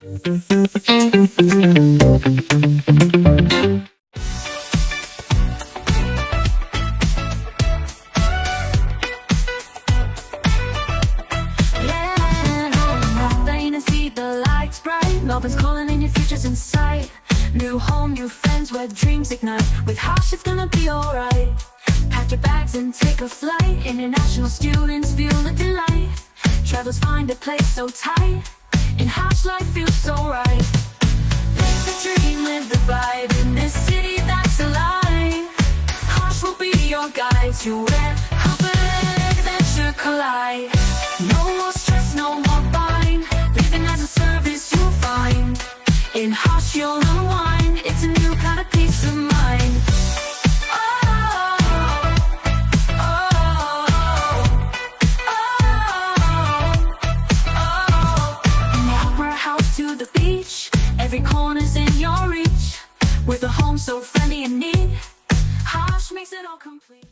Melbourne's calling and your future's in sight. New home, new friends where dreams ignite. With Hush it's gonna be alright. Pack your bags and take a flight. International students feel the delight. Travelers find a place so tight. In Hush life feels so right. Live the dream, live the vibe. In this city that's alive. Hush will be your guide to where comfort and adventure collide. No more stress, no more bind. Living as a service you'll find. In Hush you'll unwind. It's a new kind of peace of mind. To the beach, every corner's in your reach. With a home so friendly and neat, Hush makes it all complete.